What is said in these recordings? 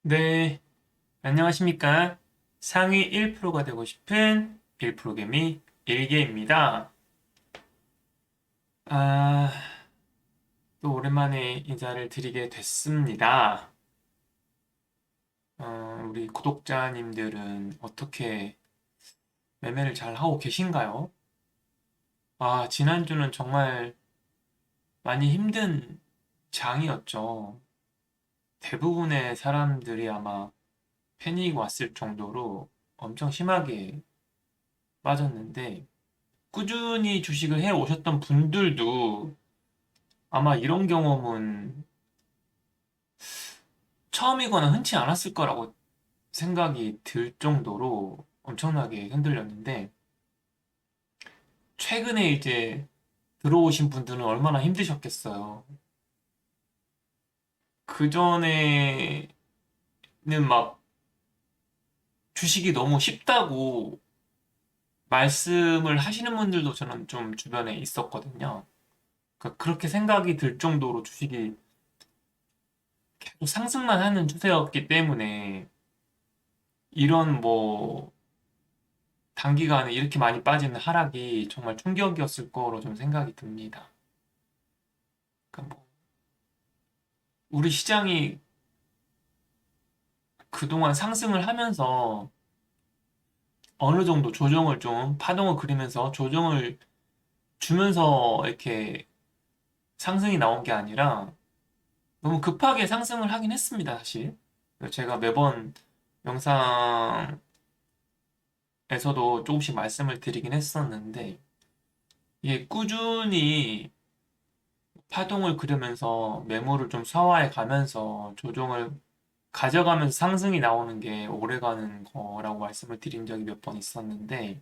네, 안녕하십니까. 상위 1%가 되고 싶은 1%개미 일개입니다. 아, 또 오랜만에 인사를 드리게 됐습니다. 우리 구독자님들은 어떻게 매매를 잘 하고 계신가요? 지난주는 정말 많이 힘든 장이었죠. 대부분의 사람들이 아마 패닉이 왔을 정도로 엄청 심하게 빠졌는데, 꾸준히 주식을 해 오셨던 분들도 아마 이런 경험은 처음이거나 흔치 않았을 거라고 생각이 들 정도로 엄청나게 흔들렸는데, 최근에 이제 들어오신 분들은 얼마나 힘드셨겠어요. 그전에는 막 주식이 너무 쉽다고 말씀을 하시는 분들도 저는 좀 주변에 있었거든요. 그러니까 그렇게 생각이 들 정도로 주식이 계속 상승만 하는 추세였기 때문에 이런 뭐 단기간에 이렇게 많이 빠지는 하락이 정말 충격이었을 거로 좀 생각이 듭니다. 그러니까 뭐 우리 시장이 그동안 상승을 하면서 어느 정도 조정을 좀 파동을 그리면서 조정을 주면서 이렇게 상승이 나온 게 아니라 너무 급하게 상승을 하긴 했습니다, 사실. 제가 매번 영상에서도 조금씩 말씀을 드리긴 했었는데 이게 꾸준히 파동을 그리면서 매물을 좀 서화해 가면서 조정을 가져가면서 상승이 나오는 게 오래가는 거라고 말씀을 드린 적이 몇 번 있었는데,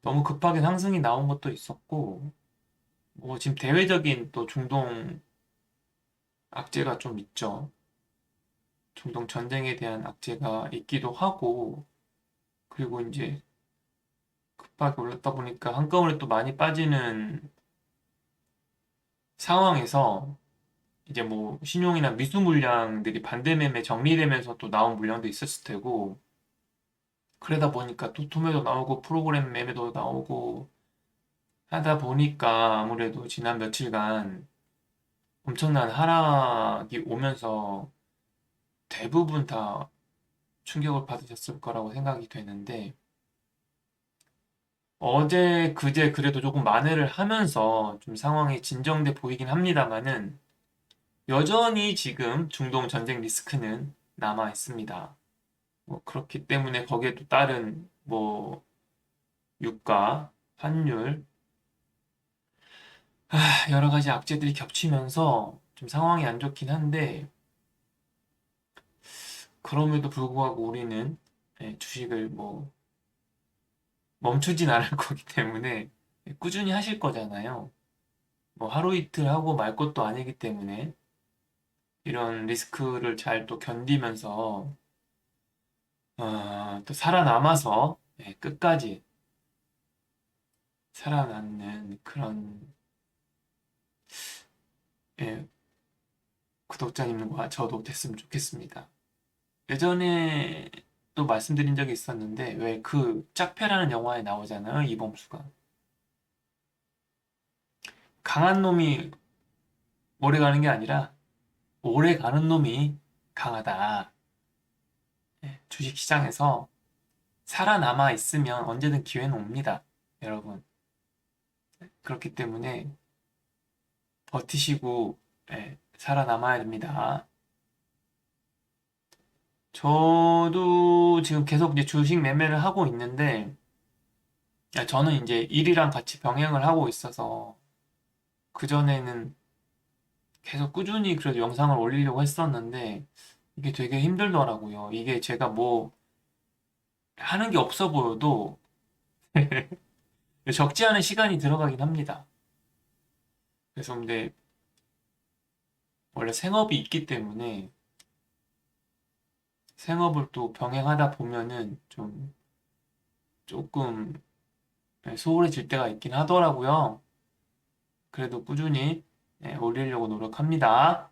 너무 급하게 상승이 나온 것도 있었고, 지금 대외적인 또 중동 악재가 좀 있죠. 중동 전쟁에 대한 악재가 있기도 하고, 그리고 이제 급하게 올랐다 보니까 한꺼번에 또 많이 빠지는 상황에서 이제 뭐 신용이나 미수 물량들이 반대 매매 정리되면서 또 나온 물량도 있었을 테고, 그러다 보니까 또 투매도 나오고 프로그램 매매도 나오고 하다 보니까 아무래도 지난 며칠간 엄청난 하락이 오면서 대부분 다 충격을 받으셨을 거라고 생각이 되는데 어제 그제 그래도 조금 만회를 하면서 좀 상황이 진정돼 보이긴 합니다만은 여전히 지금 중동 전쟁 리스크는 남아 있습니다. 그렇기 때문에 거기에 또 따른 뭐 유가, 환율, 여러 가지 악재들이 겹치면서 좀 상황이 안 좋긴 한데 그럼에도 불구하고 우리는 주식을 뭐 멈추진 않을 거기 때문에 꾸준히 하실 거잖아요. 뭐 하루 이틀 하고 말 것도 아니기 때문에 이런 리스크를 잘 또 견디면서 또 살아남아서 끝까지 살아남는 그런 예, 구독자님과 저도 됐으면 좋겠습니다. 예전에 또 말씀드린 적이 있었는데 왜 그 짝패라는 영화에 나오잖아요, 이범수가. 강한 놈이 오래 가는 게 아니라 오래 가는 놈이 강하다. 주식시장에서 살아남아 있으면 언제든 기회는 옵니다, 여러분. 그렇기 때문에 버티시고 살아남아야 됩니다. 저도 지금 계속 이제 주식 매매를 하고 있는데 저는 이제 일이랑 같이 병행을 하고 있어서 그전에는 계속 꾸준히 그래도 영상을 올리려고 했었는데 이게 되게 힘들더라고요. 이게 제가 뭐 하는 게 없어 보여도 적지 않은 시간이 들어가긴 합니다. 그래서 근데 원래 생업이 있기 때문에 생업을 또 병행하다 보면은 좀 조금 소홀해질 때가 있긴 하더라고요. 그래도 꾸준히 올리려고 노력합니다.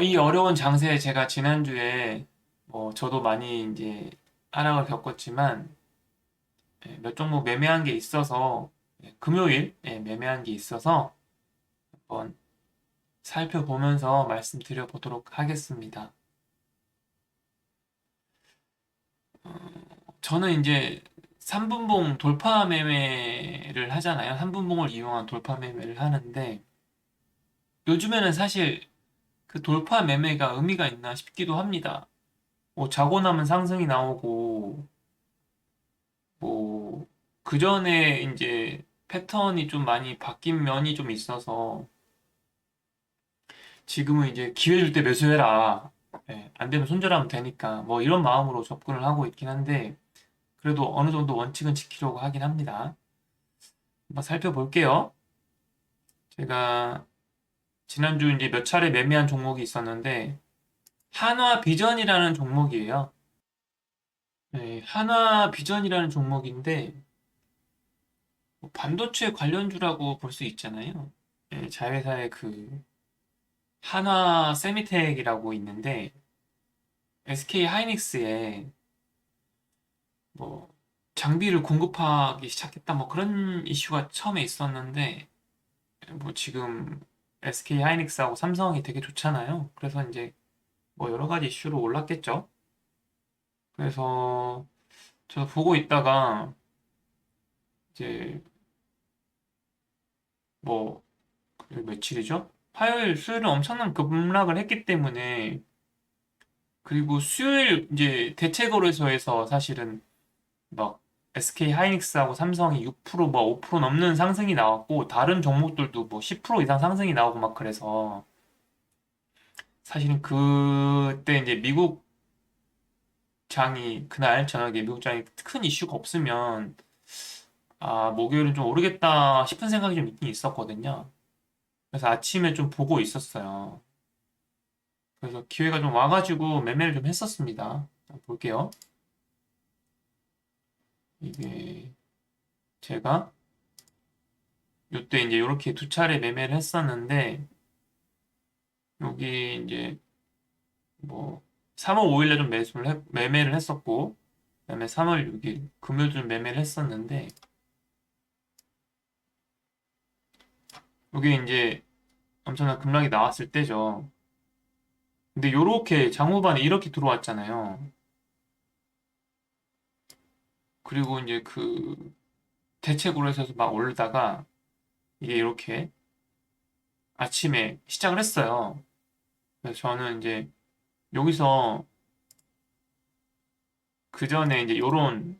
이 어려운 장세에 제가 지난주에 저도 많이 이제 하락을 겪었지만 몇 종목 매매한 게 있어서 금요일 매매한 게 있어서 한번 살펴보면서 말씀드려 보도록 하겠습니다. 저는 이제 3분봉 돌파 매매를 하잖아요. 3분봉을 이용한 돌파 매매를 하는데 요즘에는 사실 그 돌파 매매가 의미가 있나 싶기도 합니다. 뭐 자고 나면 상승이 나오고 뭐 그전에 이제 패턴이 좀 많이 바뀐 면이 좀 있어서 지금은 이제 기회 줄 때 매수해라. 안 되면 손절하면 되니까 뭐 이런 마음으로 접근을 하고 있긴 한데 그래도 어느 정도 원칙은 지키려고 하긴 합니다. 한번 살펴볼게요. 제가 지난주 이제 몇 차례 매매한 종목이 있었는데 한화비전이라는 종목이에요. 한화비전이라는 종목인데 뭐 반도체 관련주라고 볼 수 있잖아요. 자회사의 그 한화 세미텍이라고 있는데 SK 하이닉스에 뭐 장비를 공급하기 시작했다 뭐 그런 이슈가 처음에 있었는데 뭐 지금 SK 하이닉스하고 삼성이 되게 좋잖아요. 그래서 이제 뭐 여러 가지 이슈로 올랐겠죠. 그래서 저도 보고 있다가 이제 뭐 며칠이죠? 화요일, 수요일은 엄청난 급락을 했기 때문에 그리고 수요일 이제 대체거래소에서 사실은 막 SK 하이닉스하고 삼성이 6%, 뭐 5% 넘는 상승이 나왔고 다른 종목들도 뭐 10% 이상 상승이 나오고 막 그래서 사실은 그때 이제 미국 장이 그날 저녁에 미국 장이 큰 이슈가 없으면 목요일은 좀 오르겠다 싶은 생각이 좀 있긴 있었거든요. 그래서 아침에 좀 보고 있었어요. 그래서 기회가 좀 와가지고 매매를 좀 했었습니다. 볼게요. 이게 제가 요때 이제 이렇게 두 차례 매매를 했었는데 여기 이제 뭐 3월 5일에 좀 매매를 했었고 그다음에 3월 6일 금요일 좀 매매를 했었는데 여기 이제 엄청난 급락이 나왔을 때죠. 근데 요렇게 장후반에 이렇게 들어왔잖아요. 그리고 이제 그 대책으로 해서 막 올다가 이게 이렇게 아침에 시작을 했어요. 그래서 저는 이제 여기서 그 전에 이제 요런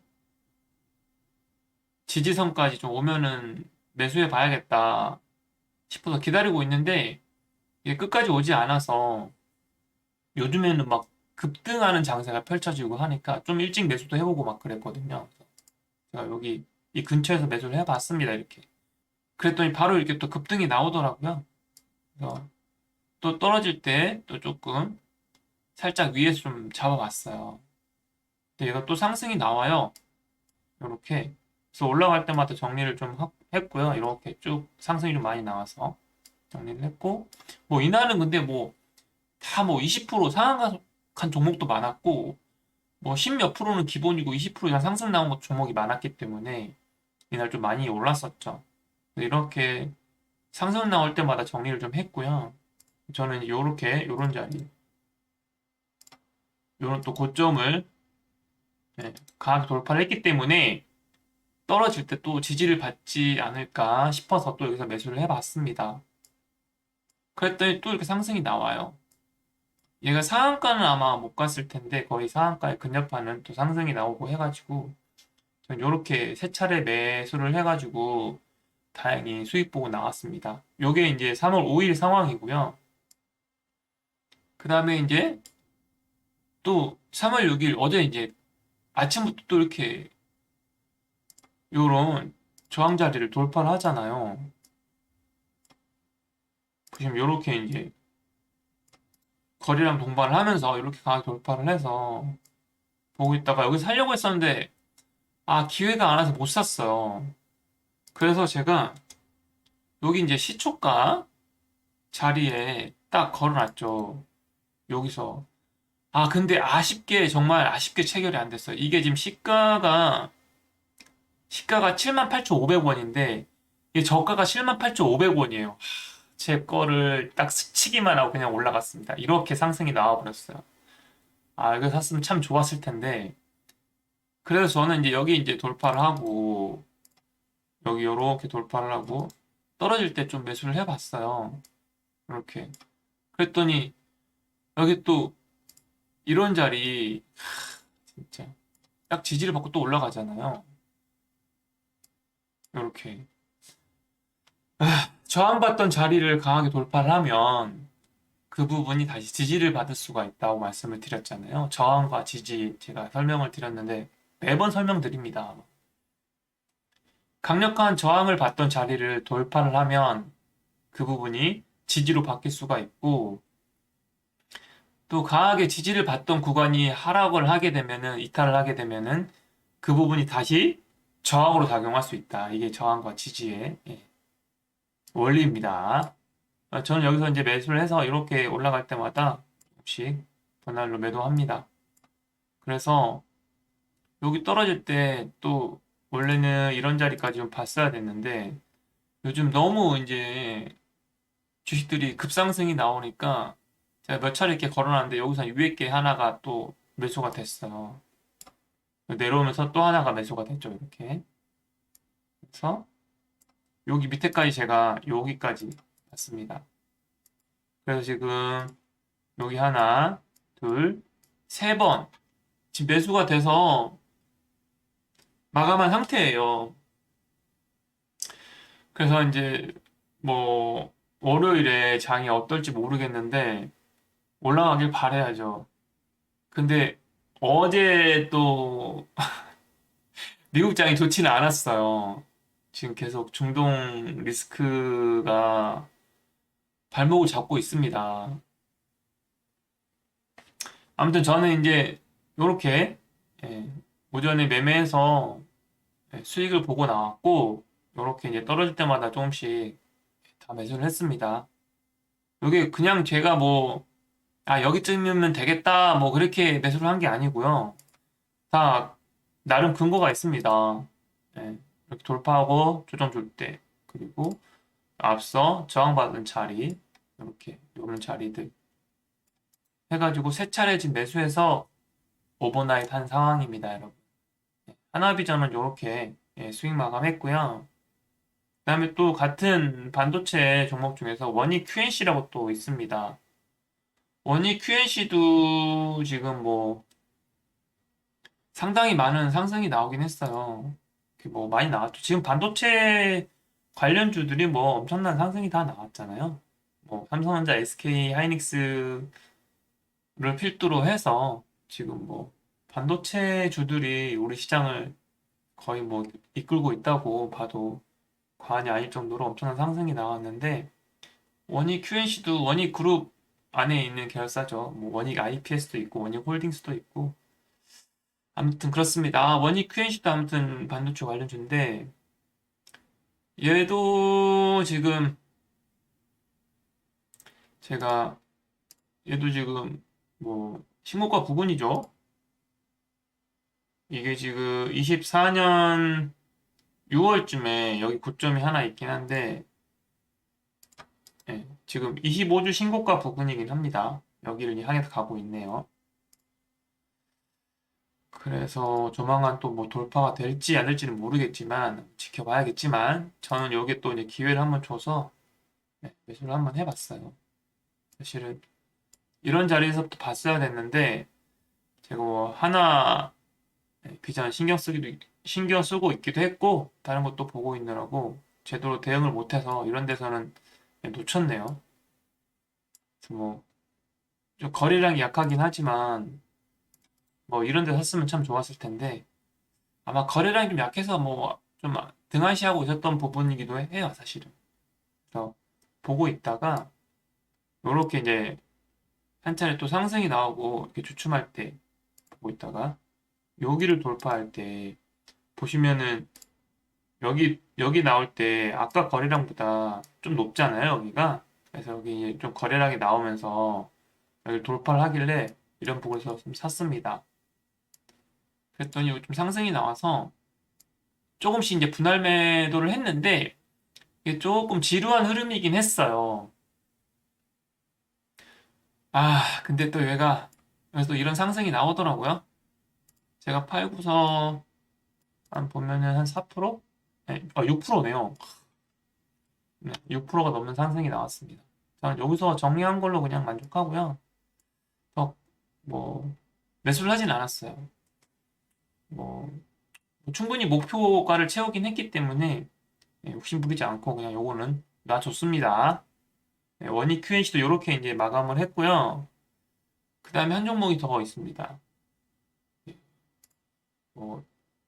지지선까지 좀 오면은 매수해 봐야겠다 싶어서 기다리고 있는데 이게 끝까지 오지 않아서 요즘에는 막 급등하는 장세가 펼쳐지고 하니까 좀 일찍 매수도 해보고 막 그랬거든요. 제가 여기 이 근처에서 매수를 해봤습니다. 이렇게. 그랬더니 바로 이렇게 또 급등이 나오더라고요. 그래서 또 떨어질 때 또 조금 살짝 위에서 좀 잡아봤어요. 근데 얘가 또 상승이 나와요. 이렇게. 그래서 올라갈 때마다 정리를 좀 했고요. 이렇게 쭉 상승이 좀 많이 나와서 정리를 했고, 뭐 이날은 근데 뭐 다 뭐 20% 상한간 종목도 많았고, 뭐 10 몇 프로는 기본이고 20% 이상 상승 나온 것 종목이 많았기 때문에 이날 좀 많이 올랐었죠. 이렇게 상승 나올 때마다 정리를 좀 했고요. 저는 요렇게 요런 자리, 요런 또 고점을 강하게 돌파를 했기 때문에 떨어질 때 또 지지를 받지 않을까 싶어서 또 여기서 매수를 해봤습니다. 그랬더니 또 이렇게 상승이 나와요. 얘가 상한가는 아마 못 갔을 텐데 거의 상한가에 근접하는 또 상승이 나오고 해가지고 전 요렇게 세 차례 매수를 해가지고 다행히 수익 보고 나왔습니다. 요게 이제 3월 5일 상황이고요. 그 다음에 이제 또 3월 6일 어제 이제 아침부터 또 이렇게 요런 저항 자리를 돌파를 하잖아요. 지금 요렇게 이제 거리랑 동반을 하면서 이렇게 강하게 돌파를 해서 보고 있다가 여기 살려고 했었는데 기회가 안 와서 못 샀어요. 그래서 제가 여기 이제 시초가 자리에 딱 걸어놨죠. 여기서. 아, 근데 아쉽게, 정말 아쉽게 체결이 안 됐어요. 이게 지금 시가가 78,500원인데, 이게 저가가 78,500원이에요. 제 거를 딱 스치기만 하고 그냥 올라갔습니다. 이렇게 상승이 나와버렸어요. 아, 이거 샀으면 참 좋았을 텐데. 그래서 저는 이제 여기 이제 돌파를 하고, 여기 요렇게 돌파를 하고, 떨어질 때 좀 매수를 해봤어요. 이렇게. 그랬더니, 여기 또, 이런 자리, 진짜, 딱 지지를 받고 또 올라가잖아요. 이렇게. 저항받던 자리를 강하게 돌파를 하면, 그 부분이 다시 지지를 받을 수가 있다고 말씀을 드렸잖아요. 저항과 지지 제가 설명을 드렸는데 매번 설명드립니다. 강력한 저항을 받던 자리를 돌파를 하면 그 부분이 지지로 바뀔 수가 있고 또 강하게 지지를 받던 구간이 하락을 하게 되면은 이탈을 하게 되면은 그 부분이 다시 저항으로 작용할 수 있다. 이게 저항과 지지의 원리입니다. 저는 여기서 이제 매수를 해서 이렇게 올라갈 때마다 조금씩 분할로 매도합니다. 그래서 여기 떨어질 때 또 원래는 이런 자리까지 좀 봤어야 됐는데 요즘 너무 이제 주식들이 급상승이 나오니까 제가 몇 차례 이렇게 걸어놨는데 여기서 위에 게 하나가 또 매수가 됐어요. 내려오면서 또 하나가 매수가 됐죠. 이렇게. 그래서 여기 밑에까지 제가 여기까지 왔습니다. 그래서 지금 여기 하나, 둘, 세 번 지금 매수가 돼서 마감한 상태예요. 그래서 이제 뭐 월요일에 장이 어떨지 모르겠는데 올라가길 바라야죠. 근데 어제 또 미국 장이 좋지는 않았어요. 지금 계속 중동 리스크가 발목을 잡고 있습니다. 아무튼 저는 이제 요렇게 오전에 매매해서 수익을 보고 나왔고 요렇게 이제 떨어질 때마다 조금씩 다 매수를 했습니다. 이게 그냥 제가 뭐 여기쯤이면 되겠다 뭐 그렇게 매수를 한 게 아니고요. 다 나름 근거가 있습니다. 이렇게 돌파하고 조정 줄 때, 그리고 앞서 저항받은 자리, 이렇게 요런 자리들 해가지고 세 차례 지금 매수해서 오버나잇 한 상황입니다, 여러분. 하나비전은 이렇게 수익 마감했고요. 그다음에 또 같은 반도체 종목 중에서 원익 QNC라고 또 있습니다. 원익 QNC도 지금 뭐 상당히 많은 상승이 나오긴 했어요. 뭐 많이 나왔죠. 지금 반도체 관련주들이 뭐 엄청난 상승이 다 나왔잖아요. 뭐 삼성전자, SK 하이닉스를 필두로 해서 지금 뭐 반도체 주들이 우리 시장을 거의 뭐 이끌고 있다고 봐도 과언이 아닐 정도로 엄청난 상승이 나왔는데 원익 QNC도 원익 그룹 안에 있는 계열사죠. 뭐 원익 IPS도 있고 원익 홀딩스도 있고 아무튼 그렇습니다. 원익 QNC도 아무튼 반도체 관련주인데 얘도 지금 제가 얘도 지금 뭐 신고가 부근이죠. 이게 지금 24년 6월쯤에 여기 고점이 하나 있긴 한데 지금 25주 신고가 부근이긴 합니다. 여기를 향해서 가고 있네요. 그래서 조만간 또 뭐 돌파가 될지 안 될지는 모르겠지만 지켜봐야겠지만 저는 여기에 또 이제 기회를 한번 줘서 매수를 한번 해봤어요. 사실은 이런 자리에서부터 봤어야 됐는데 제가 뭐 하나 비전 신경 쓰고 있기도 했고 다른 것도 보고 있느라고 제대로 대응을 못해서 이런 데서는 놓쳤네요. 그래서 뭐좀 거래량이 약하긴 하지만 뭐 이런 데 샀으면 참 좋았을 텐데 아마 거래량이 좀 약해서 뭐 좀 등한시하고 있었던 부분이기도 해요, 사실은. 그래서 보고 있다가 요렇게 이제 한 차례 또 상승이 나오고 이렇게 주춤할 때 보고 있다가 여기를 돌파할 때 보시면은 여기 나올 때 아까 거래량보다 좀 높잖아요, 여기가. 그래서 여기 좀 거래량이 나오면서 여기 돌파를 하길래 이런 부분에서 좀 샀습니다. 그랬더니 좀 상승이 나와서 조금씩 이제 분할 매도를 했는데 이게 조금 지루한 흐름이긴 했어요. 근데 또 얘가 그래서 또 이런 상승이 나오더라고요. 제가 팔고서 한 보면은 한 4%? 네, 6%네요. 6%가 넘는 상승이 나왔습니다. 저는 여기서 정리한 걸로 그냥 만족하고요. 더, 뭐, 매수를 하진 않았어요. 뭐, 충분히 목표가를 채우긴 했기 때문에 욕심 부리지 않고 그냥 요거는 놔줬습니다. 네, 원익 QNC도 이렇게 이제 마감을 했고요. 그 다음에 한 종목이 더 있습니다. 뭐,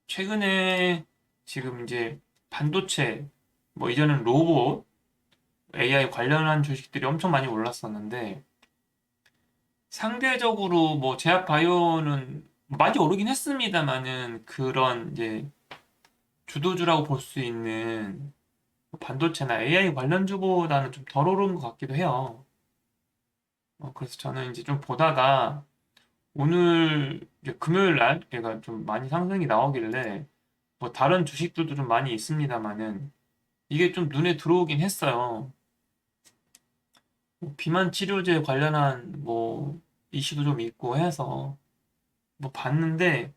최근에 지금 이제 반도체, 뭐 이전엔 로봇, AI 관련한 주식들이 엄청 많이 올랐었는데 상대적으로 뭐 제약 바이오는 많이 오르긴 했습니다만은 그런 이제 주도주라고 볼 수 있는 반도체나 AI 관련주보다는 좀 덜 오른 것 같기도 해요. 그래서 저는 이제 좀 보다가 오늘 이제 금요일 날 얘가 좀 많이 상승이 나오길래 뭐 다른 주식들도 좀 많이 있습니다만은 이게 좀 눈에 들어오긴 했어요. 뭐 비만 치료제 관련한 뭐 이슈도 좀 있고 해서 뭐 봤는데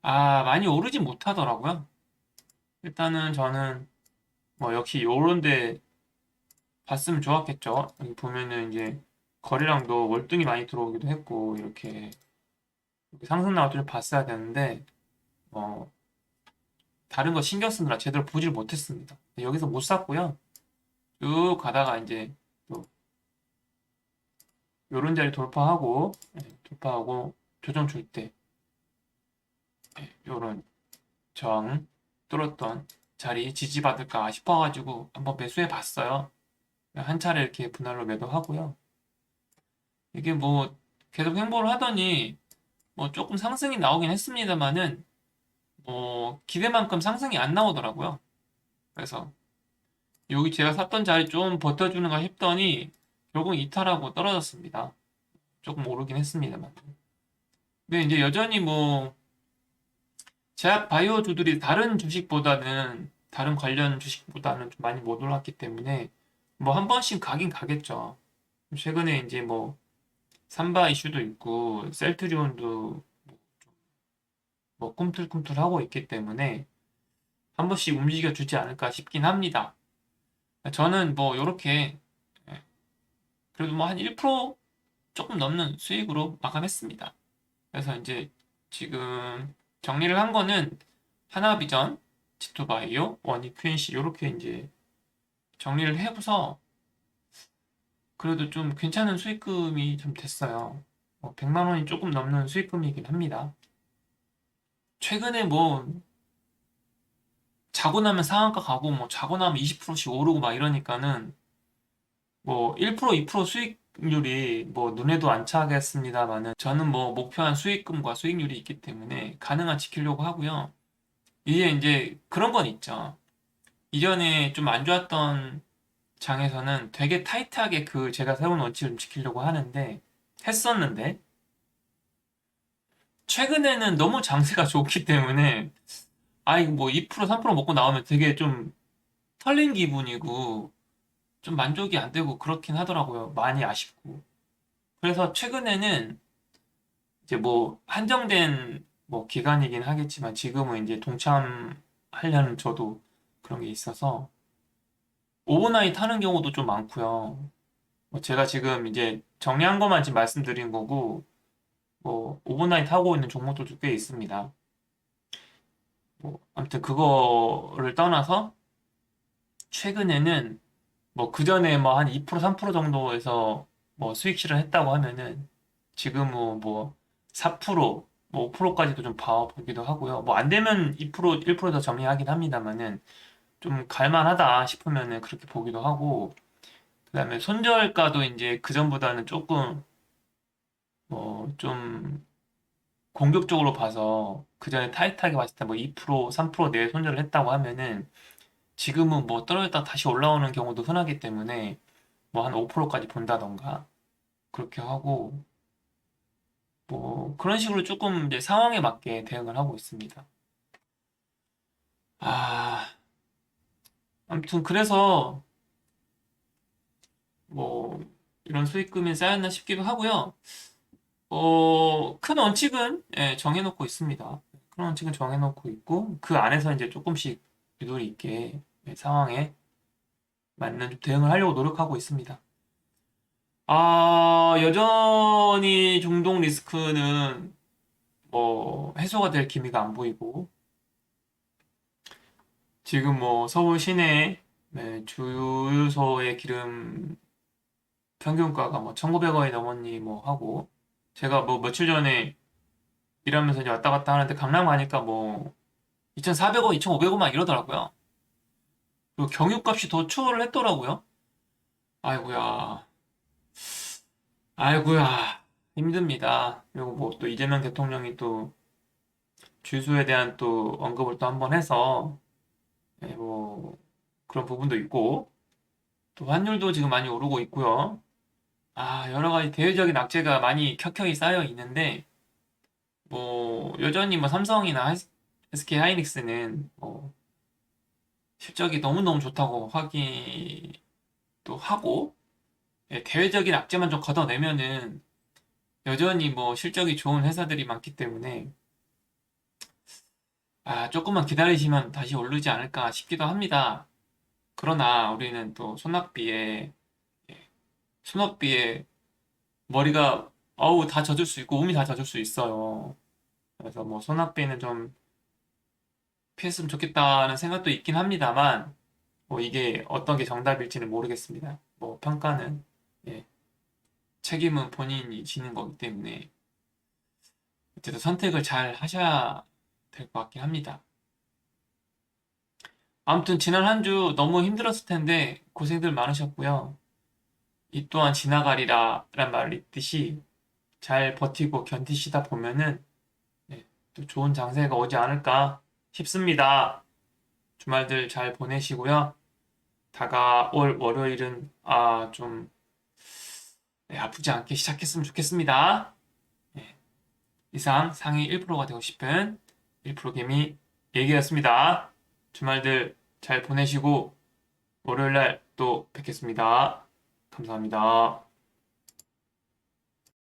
많이 오르진 못하더라고요. 일단은 저는 뭐 역시 요런데 봤으면 좋았겠죠. 여기 보면은 이제 거래량도 월등히 많이 들어오기도 했고 이렇게 상승 나올 줄 봤어야 되는데 뭐 다른 거 신경 쓰느라 제대로 보질 못했습니다. 여기서 못 샀고요. 쭉 가다가 이제 또 요런 자리 돌파하고 조정 줄 때 요런 저항 뚫었던 자리 지지받을까 싶어가지고 한번 매수해 봤어요. 한 차례 이렇게 분할로 매도하고요. 이게 뭐 계속 횡보를 하더니 뭐 조금 상승이 나오긴 했습니다만은 뭐 기대만큼 상승이 안 나오더라고요. 그래서 여기 제가 샀던 자리 좀 버텨주는가 싶더니 결국 이탈하고 떨어졌습니다. 조금 오르긴 했습니다만. 근데 이제 여전히 뭐 제약 바이오주들이 다른 관련 주식보다는 좀 많이 못 올랐기 때문에 뭐 한 번씩 가긴 가겠죠. 최근에 이제 뭐 삼바 이슈도 있고 셀트리온도 뭐 꿈틀꿈틀하고 있기 때문에 한 번씩 움직여 주지 않을까 싶긴 합니다. 저는 뭐 요렇게 그래도 뭐 한 1% 조금 넘는 수익으로 마감했습니다. 그래서 이제 지금 정리를 한 거는 하나비전, 지토바이오, 원익 QNC 요렇게 이제 정리를 해서 그래도 좀 괜찮은 수익금이 좀 됐어요. 100만 원이 조금 넘는 수익금이긴 합니다. 최근에 뭐 자고 나면 상한가 가고 뭐 자고 나면 20%씩 오르고 막 이러니까는 뭐 1%, 2% 수익률이 뭐 눈에도 안 차겠습니다만은 저는 뭐 목표한 수익금과 수익률이 있기 때문에 가능한 지키려고 하고요. 이제 그런 건 있죠. 이전에 좀 안 좋았던 장에서는 되게 타이트하게 그 제가 세운 원칙을 좀 지키려고 하는데 했었는데 최근에는 너무 장세가 좋기 때문에 이거 뭐 2%, 3% 먹고 나오면 되게 좀 털린 기분이고 좀 만족이 안 되고 그렇긴 하더라고요. 많이 아쉽고. 그래서 최근에는 이제 뭐 한정된 뭐 기간이긴 하겠지만 지금은 이제 동참하려는 저도 그런 게 있어서 오버나잇 하는 경우도 좀 많고요. 뭐 제가 지금 이제 정리한 것만 지금 말씀드린 거고 뭐 오버나잇 하고 있는 종목들도 꽤 있습니다. 뭐 아무튼 그거를 떠나서 최근에는 뭐 그전에 뭐 한 2% 3% 정도에서 뭐 수익 실현했다고 하면은 지금은 뭐 4%, 뭐 5%까지도 좀 봐보기도 하고요. 뭐 안 되면 2%, 1%더 정리하긴 합니다만은 좀 갈만하다 싶으면은 그렇게 보기도 하고 그다음에 손절가도 이제 그전보다는 조금 뭐 좀 공격적으로 봐서 그전에 타이트하게 봤을 때 뭐 2%, 3% 내에 손절을 했다고 하면은 지금은 뭐 떨어졌다 다시 올라오는 경우도 흔하기 때문에 뭐 한 5%까지 본다던가 그렇게 하고 뭐 그런 식으로 조금 이제 상황에 맞게 대응을 하고 있습니다. 아, 아무튼 그래서 뭐 이런 수익금이 쌓였나 싶기도 하고요. 큰 원칙은 예, 정해놓고 있습니다. 큰 원칙은 정해놓고 있고 그 안에서 이제 조금씩 유도리 있게 예, 상황에 맞는 좀 대응을 하려고 노력하고 있습니다. 여전히 중동 리스크는 뭐 해소가 될 기미가 안 보이고 지금 뭐 서울 시내 네, 주유소의 기름 평균가가 뭐 1,900원이 넘었니 뭐 하고 제가 뭐 며칠 전에 일하면서 이제 왔다 갔다 하는데 강남 가니까 뭐 2,400원, 2,500원 막 이러더라고요. 그리고 경유값이 더 추월을 했더라고요. 아이고야, 아이고야, 힘듭니다. 그리고 뭐 또 이재명 대통령이 또 주유소에 대한 또 언급을 또 한번 해서 예, 뭐 그런 부분도 있고 또 환율도 지금 많이 오르고 있고요. 여러 가지 대외적인 악재가 많이 켜켜이 쌓여 있는데 뭐 여전히 뭐 삼성이나 SK 하이닉스는 뭐 실적이 너무너무 좋다고 하기도 하고 예, 대외적인 악재만 좀 걷어내면은 여전히 뭐 실적이 좋은 회사들이 많기 때문에 조금만 기다리시면 다시 오르지 않을까 싶기도 합니다. 그러나 우리는 또 손흥비에 머리가 어우 다 젖을 수 있고 몸이 다 젖을 수 있어요. 그래서 뭐 손흥비는 좀 피했으면 좋겠다는 생각도 있긴 합니다만 뭐 이게 어떤 게 정답일지는 모르겠습니다. 뭐 평가는 예, 책임은 본인이 지는 거기 때문에 어쨌든 선택을 잘 하셔야 될 것 같긴 합니다. 아무튼 지난 한 주 너무 힘들었을 텐데 고생들 많으셨고요. 이 또한 지나가리라 란 말이 있듯이 잘 버티고 견디시다 보면은 네, 또 좋은 장세가 오지 않을까 싶습니다. 주말들 잘 보내시고요. 다가올 월요일은 좀 네, 아프지 않게 시작했으면 좋겠습니다. 네, 이상 상위 1%가 되고 싶은 1% 개미 얘기였습니다. 주말들 잘 보내시고 월요일날 또 뵙겠습니다. 감사합니다.